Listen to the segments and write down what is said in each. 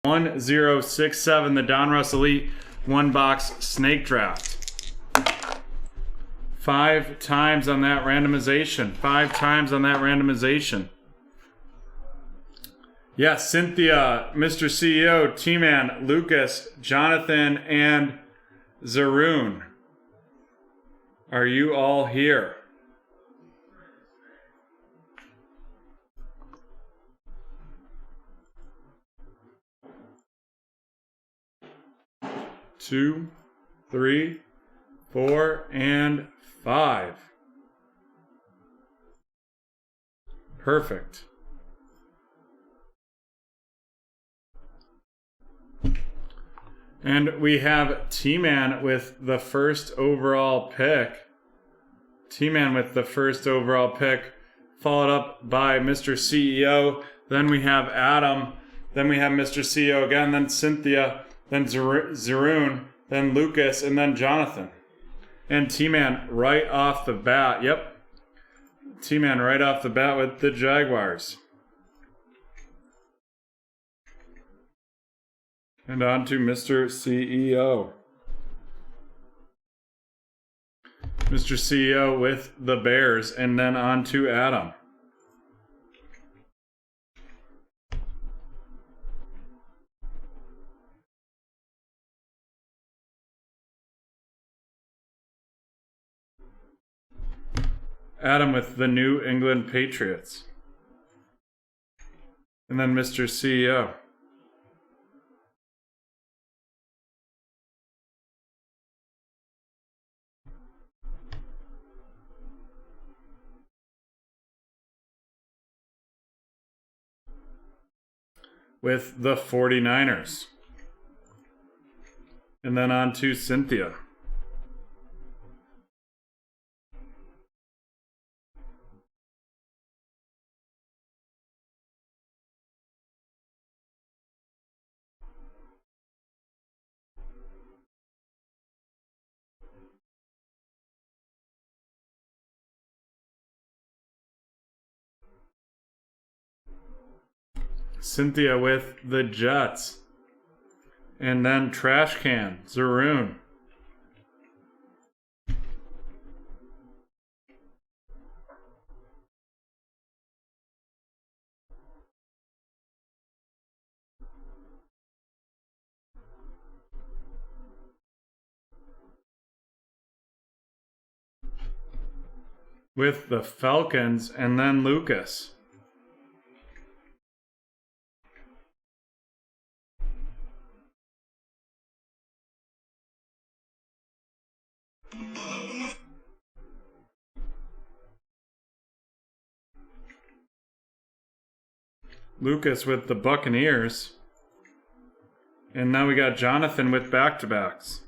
1067, the Donruss Elite 1-box snake draft. 5 times on that randomization. 5 times on that randomization. Yes, Cynthia, Mr. CEO, T-Man, Lucas, Jonathan, and Zaroon. Are you all here? Two, 3, 4, and 5. Perfect. And we have T-Man with the first overall pick. T-Man with the first overall pick, followed up by Mr. CEO. Then we have Adam. Then we have Mr. CEO again. Then Cynthia. Then Zaroon. Then Lucas. And then Jonathan. And T-Man right off the bat. Yep. T-Man right off the bat with the Jaguars. And on to Mr. CEO. Mr. CEO with the Bears, and then on to Adam. Adam with the New England Patriots. And then Mr. CEO. With the 49ers. And then on to Cynthia. Cynthia with the Jets. And then Trash Can, Zaroon. With the Falcons, and then Lucas. Lucas with the Buccaneers. And now we got Jonathan with back-to-backs.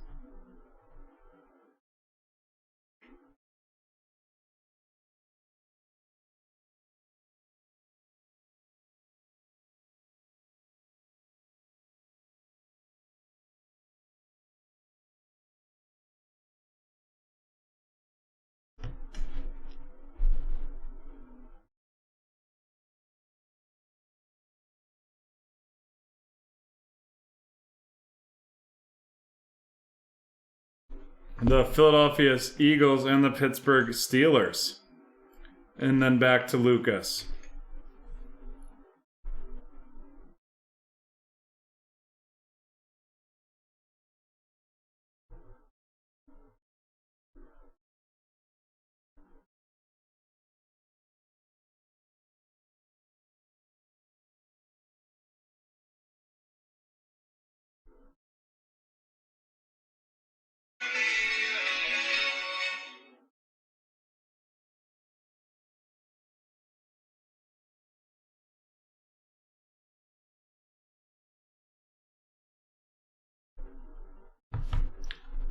The Philadelphia Eagles and the Pittsburgh Steelers. And then back to Lucas.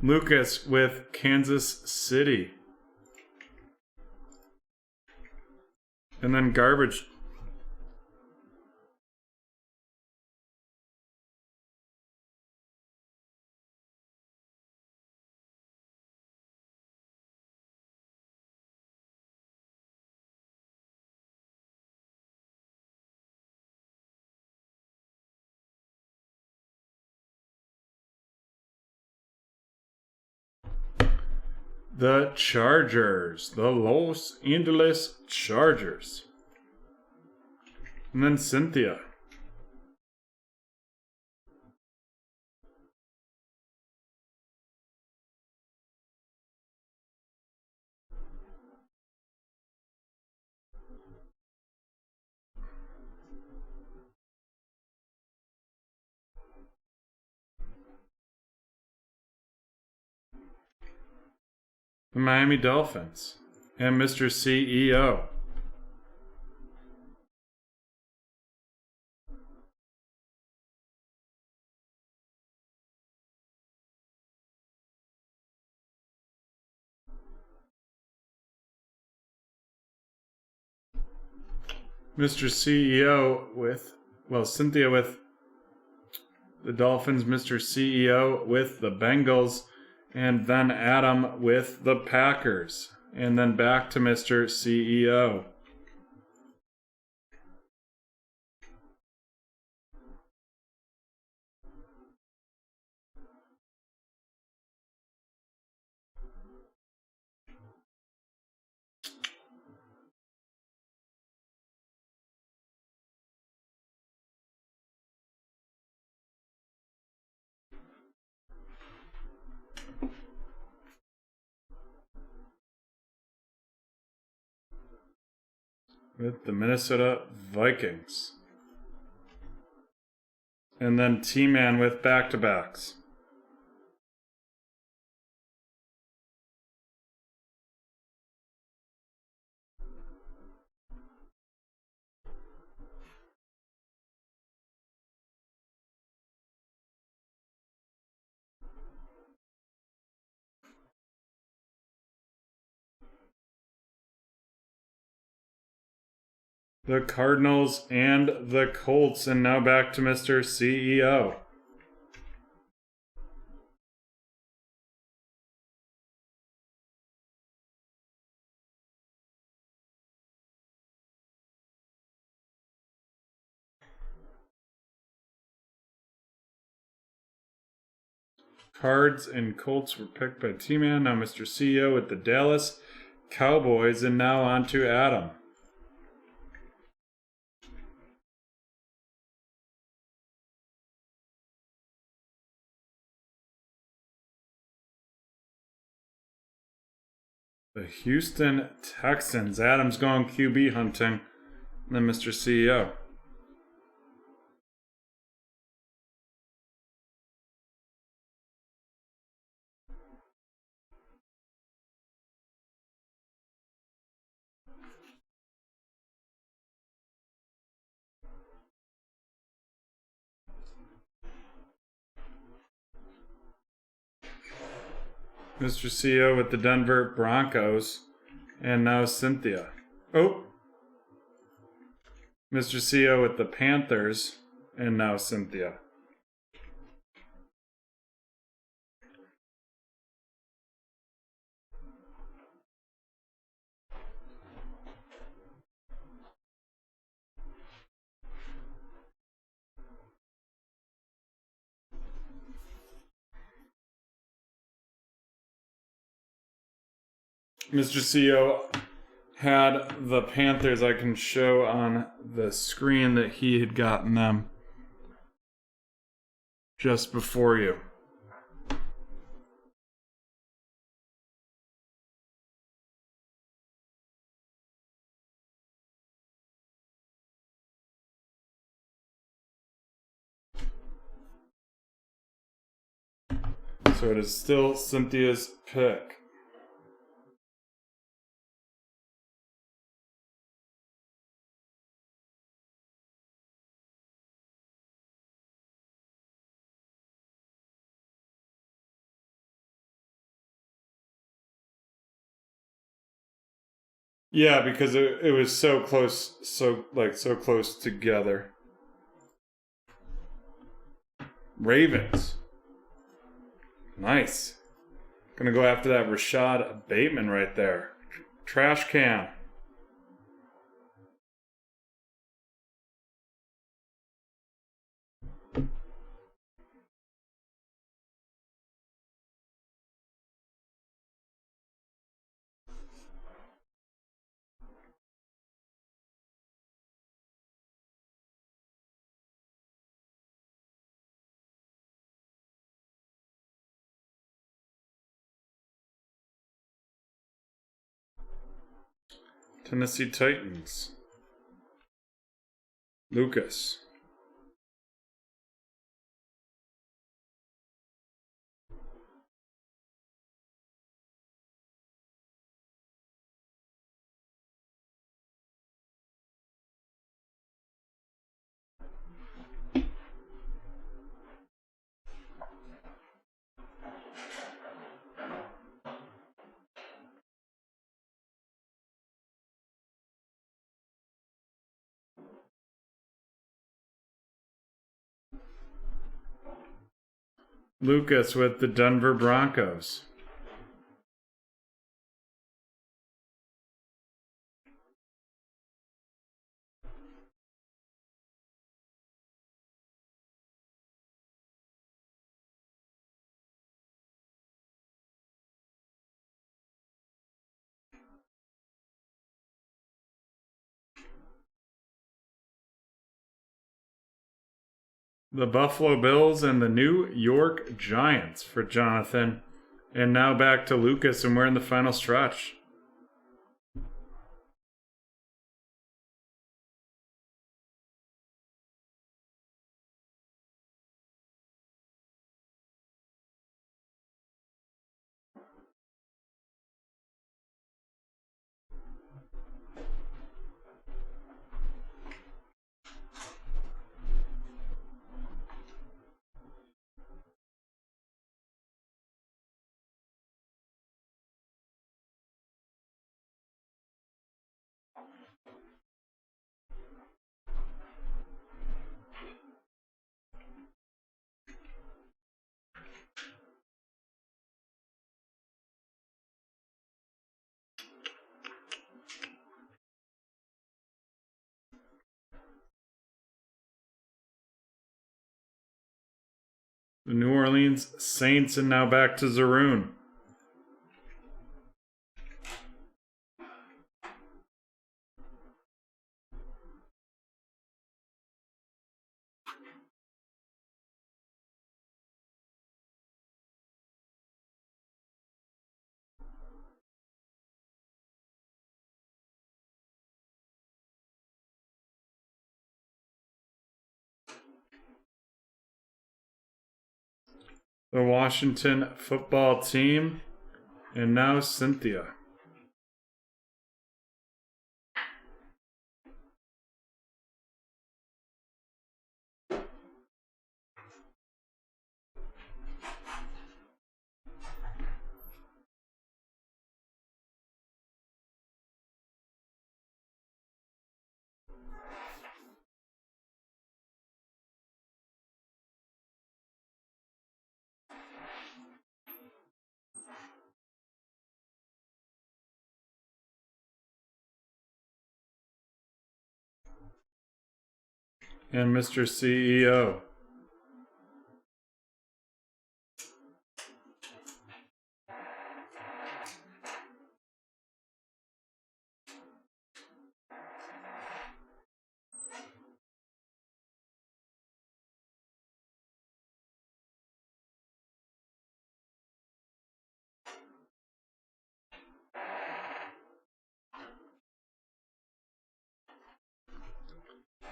Lucas with Kansas City. And then garbage. the Chargers, the Los Angeles Chargers. And then Cynthia. The Miami Dolphins. And Mr. CEO. Mr. CEO with, well, Cynthia with the Dolphins, Mr. CEO with the Bengals, and then Adam with the Packers. And then back to Mr. CEO. With the Minnesota Vikings. And then T-Man with back-to-backs. The Cardinals and the Colts. And now back to Mr. CEO. Cards and Colts were picked by T-Man. Now Mr. CEO with the Dallas Cowboys. And now on to Adam. The Houston Texans. Adam's going QB hunting. And then Mr. CEO. Mr. CEO with the Denver Broncos. And now Cynthia. Oh! Mr. CEO with the Panthers. And now Cynthia. Mr. CEO had the Panthers. I can show on the screen that he had gotten them just before you. So it is still Cynthia's pick. Yeah, because it was so close, so close together. Ravens. Nice. Gonna go after that Rashad Bateman right there. Trash can. Tennessee Titans. Lucas. Lucas with the Denver Broncos. The Buffalo Bills and the New York Giants for Jonathan. And now back to Lucas, and we're in the final stretch. The New Orleans Saints, and now back to Zaroon. The Washington football team, and now Cynthia. And Mr. CEO.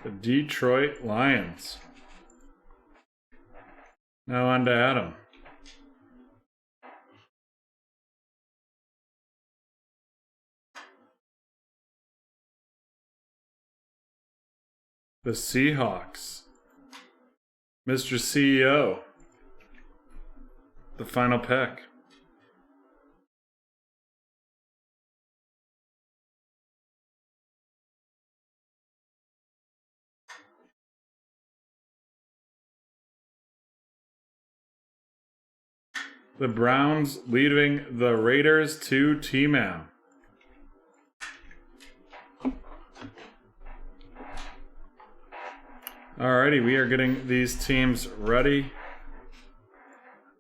The Detroit Lions. Now on to Adam. The Seahawks. Mr. CEO. The final pick. The Browns leading the Raiders to T-Man. Alrighty, we are getting these teams ready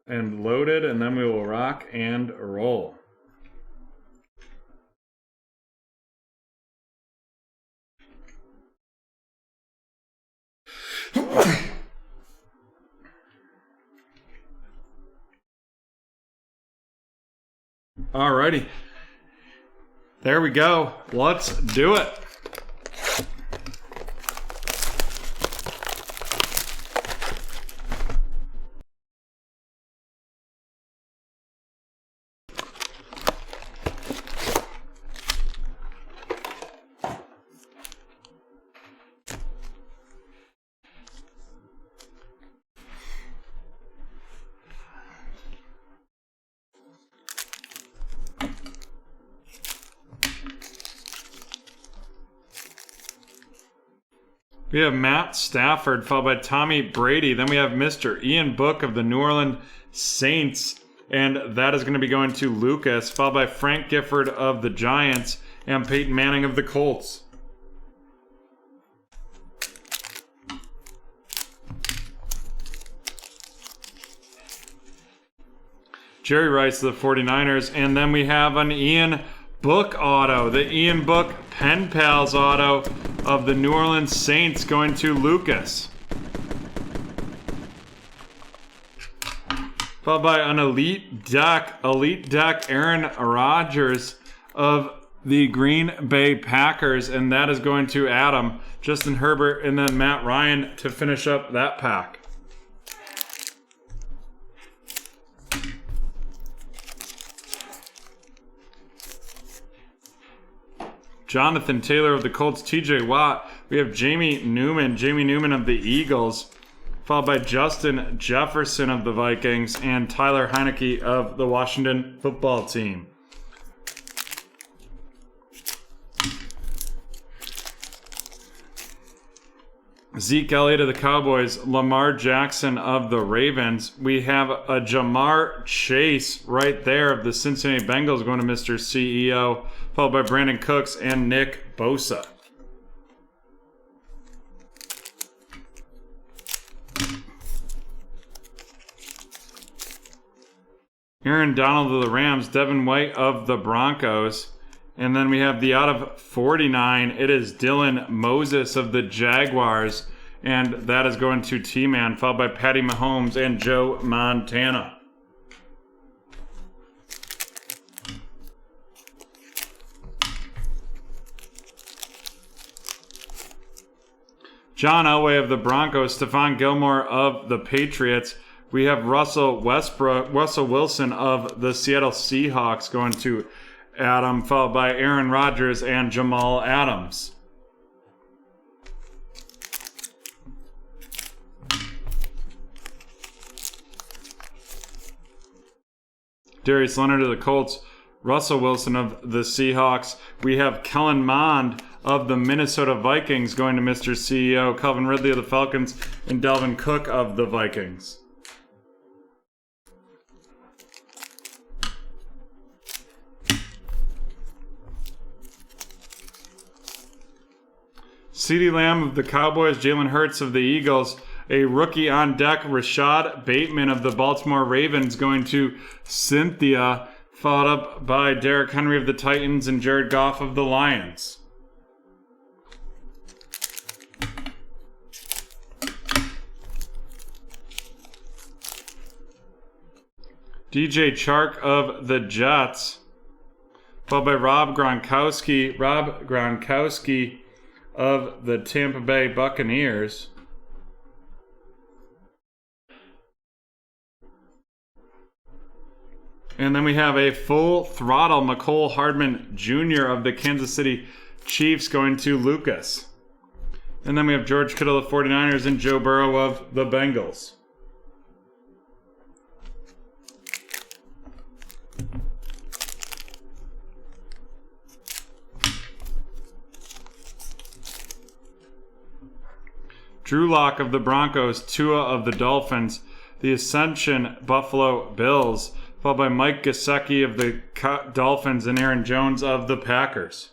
and loaded, and then we will rock and roll. Alrighty. There we go. Let's do it. We have Matt Stafford, followed by Tommy Brady. Then we have Mr. Ian Book of the New Orleans Saints, and that is going to be going to Lucas, followed by Frank Gifford of the Giants and Peyton Manning of the Colts. Jerry Rice of the 49ers, and then we have an Ian Book auto, the Ian Book Pen Pals auto of the New Orleans Saints going to Lucas. Followed by an Elite Deck Aaron Rodgers of the Green Bay Packers, and that is going to Adam, Justin Herbert, and then Matt Ryan to finish up that pack. Jonathan Taylor of the Colts, TJ Watt. We have Jamie Newman of the Eagles, followed by Justin Jefferson of the Vikings and Tyler Heineke of the Washington Football Team. Zeke Elliott of the Cowboys, Lamar Jackson of the Ravens. We have a Jamar Chase right there of the Cincinnati Bengals going to Mr. CEO, followed by Brandon Cooks and Nick Bosa. Aaron Donald of the Rams, Devin White of the Broncos. And then we have the out of 49. It is Dylan Moses of the Jaguars. And that is going to T-Man, followed by Patty Mahomes and Joe Montana. John Elway of the Broncos, Stephon Gilmore of the Patriots. We have Russell Wilson of the Seattle Seahawks going to Adam, followed by Aaron Rodgers and Jamal Adams. Darius Leonard of the Colts, Russell Wilson of the Seahawks. We have Kellen Mond of the Minnesota Vikings going to Mr. CEO, Calvin Ridley of the Falcons, and Dalvin Cook of the Vikings. CeeDee Lamb of the Cowboys, Jalen Hurts of the Eagles, a rookie on deck, Rashad Bateman of the Baltimore Ravens going to Cynthia, followed up by Derrick Henry of the Titans and Jared Goff of the Lions. DJ Chark of the Jets, followed by Rob Gronkowski of the Tampa Bay Buccaneers. And then we have a full throttle Mecole Hardman Jr. of the Kansas City Chiefs going to Lucas. And then we have George Kittle of the 49ers and Joe Burrow of the Bengals. Drew Lock of the Broncos, Tua of the Dolphins, the Ascension Buffalo Bills, followed by Mike Gesicki of the Dolphins and Aaron Jones of the Packers.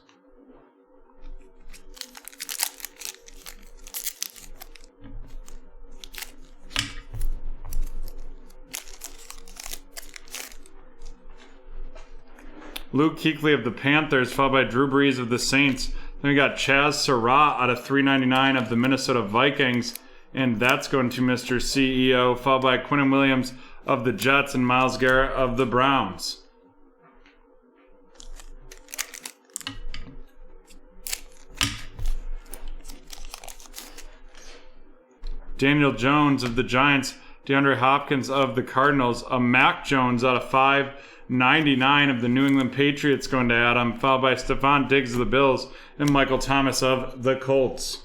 Luke Kuechly of the Panthers, followed by Drew Brees of the Saints. Then we got Chaz Surratt out of $3.99 of the Minnesota Vikings, and that's going to Mr. CEO, followed by Quinnen Williams of the Jets and Myles Garrett of the Browns. Daniel Jones of the Giants, DeAndre Hopkins of the Cardinals, a Mac Jones out of 599 of the New England Patriots going to Adam, followed by Stephon Diggs of the Bills and Michael Thomas of the Colts.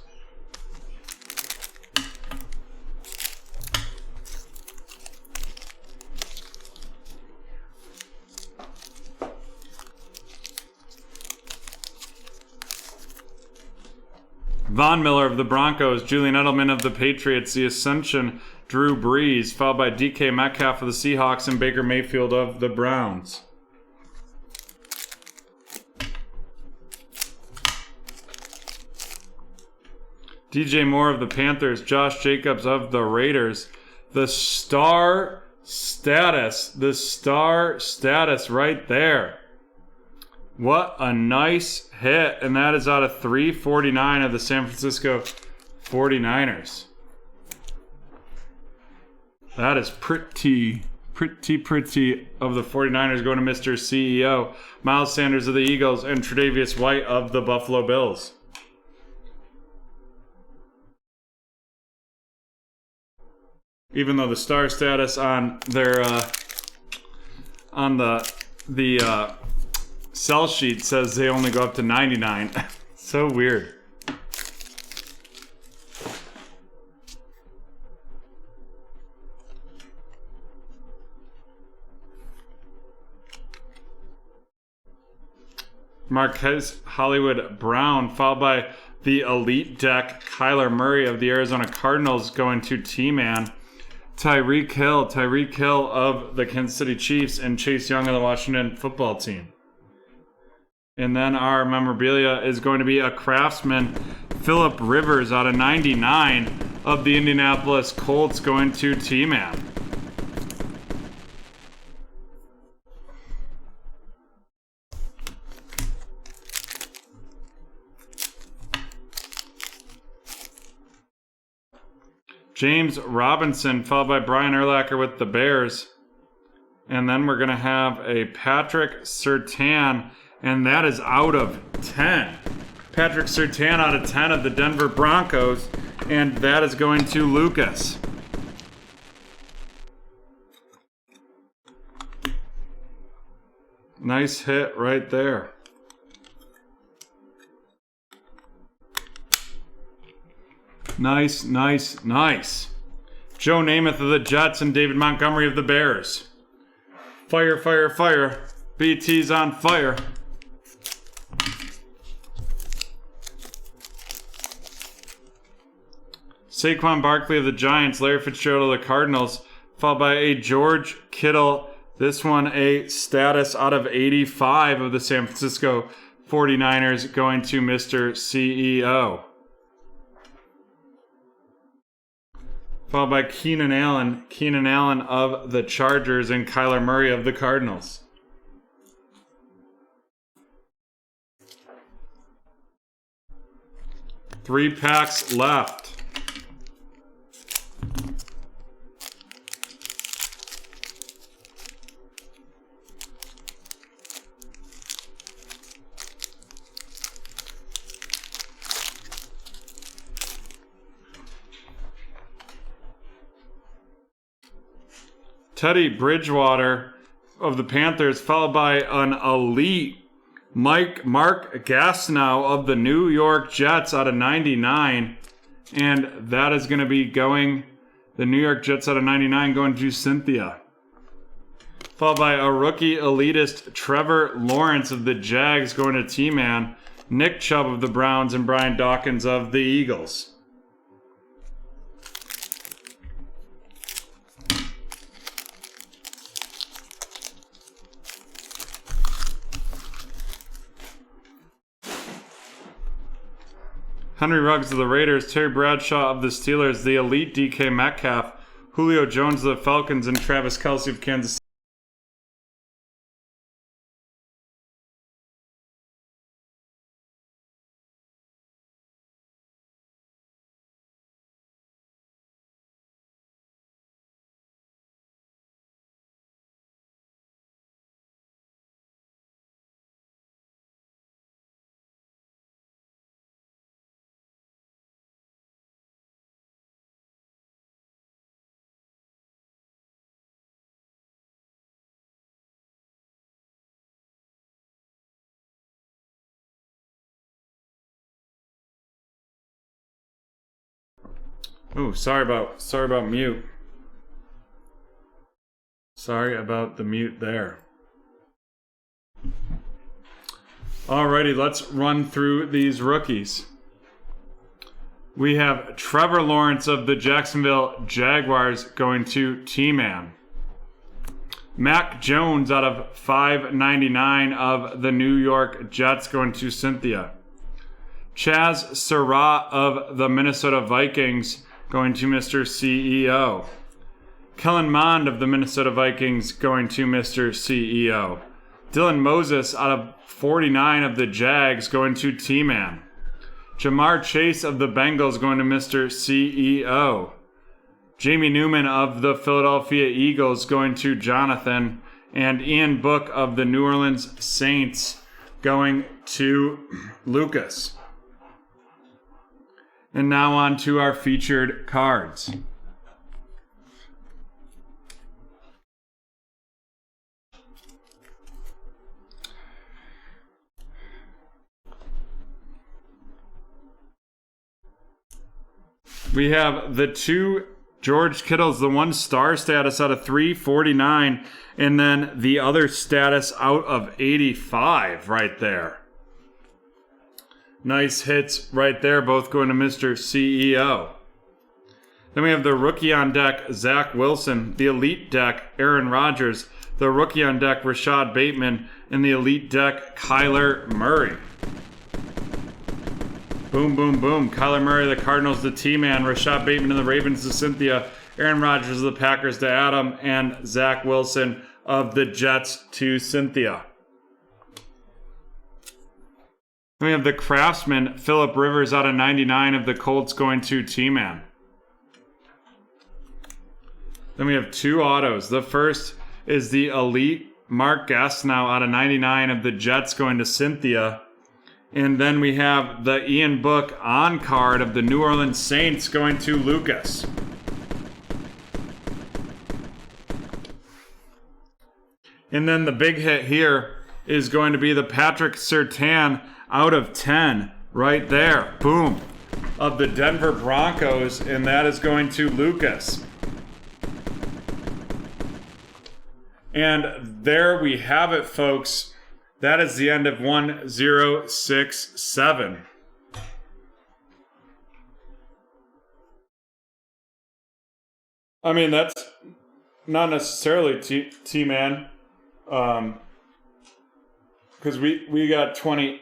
Von Miller of the Broncos, Julian Edelman of the Patriots, the Ascension, Drew Brees, followed by DK Metcalf of the Seahawks and Baker Mayfield of the Browns. DJ Moore of the Panthers, Josh Jacobs of the Raiders. The star status right there. What a nice hit, and that is out of 349 of the San Francisco 49ers. That is pretty of the 49ers going to Mr. CEO. Miles Sanders of the Eagles and Tre'Davious White of the Buffalo Bills. Even though the star status on their on the sell sheet says they only go up to 99. So weird. Marquez Hollywood Brown, followed by the elite deck Kyler Murray of the Arizona Cardinals going to T-Man. Tyreek Hill of the Kansas City Chiefs and Chase Young of the Washington Football Team. And then our memorabilia is going to be a Craftsman Phillip Rivers out of 99 of the Indianapolis Colts going to T-Man. James Robinson, followed by Brian Urlacher with the Bears. And then we're going to have a Patrick Surtain, and that is out of 10. Patrick Surtain out of 10 of the Denver Broncos, and that is going to Lucas. Nice hit right there. Nice. Joe Namath of the Jets and David Montgomery of the Bears. Fire. BT's on fire. Saquon Barkley of the Giants, Larry Fitzgerald of the Cardinals, followed by a George Kittle. This one a status out of 85 of the San Francisco 49ers going to Mr. CEO. Followed by Keenan Allen of the Chargers and Kyler Murray of the Cardinals. Three packs left. Teddy Bridgewater of the Panthers, followed by an elite Mark Gastineau of the New York Jets out of 99. And that is going to be going, the New York Jets out of 99 going to Cynthia. Followed by a rookie elitist Trevor Lawrence of the Jags going to T-Man. Nick Chubb of the Browns and Brian Dawkins of the Eagles. Henry Ruggs of the Raiders, Terry Bradshaw of the Steelers, the elite DK Metcalf, Julio Jones of the Falcons, and Travis Kelce of Kansas City. Oh, sorry about mute. Sorry about the mute there. Alrighty, let's run through these rookies. We have Trevor Lawrence of the Jacksonville Jaguars going to T-Man. Mac Jones out of 599 of the New York Jets going to Cynthia. Chaz Surratt of the Minnesota Vikings going to Mr. CEO. Kellen Mond of the Minnesota Vikings going to Mr. CEO. Dylan Moses out of 49 of the Jags going to T-Man. Jamar Chase of the Bengals going to Mr. CEO. Jamie Newman of the Philadelphia Eagles going to Jonathan. And Ian Book of the New Orleans Saints going to Lucas. And now on to our featured cards. We have the two George Kittles, the one star status out of 349, and then the other status out of 85 right there. Nice hits right there, both going to Mr. CEO. Then we have the rookie on deck, Zach Wilson, the elite deck, Aaron Rodgers, the rookie on deck, Rashad Bateman, and the elite deck, Kyler Murray. Boom, boom, boom. Kyler Murray, the Cardinals, the T-Man. Rashad Bateman and the Ravens, to Cynthia. Aaron Rodgers of the Packers to Adam. And Zach Wilson of the Jets to Cynthia. Then we have the Craftsman, Phillip Rivers out of 99 of the Colts going to T-Man. Then we have two autos. The first is the elite Mark Gastineau out of 99 of the Jets going to Cynthia. And then we have the Ian Book on card of the New Orleans Saints going to Lucas. And then the big hit here is going to be the Patrick Surtain out of 10 right there. Boom. Of the Denver Broncos, and that is going to Lucas. And there we have it, folks. That is the end of 1067. I mean, that's not necessarily T-Man. Because we got 20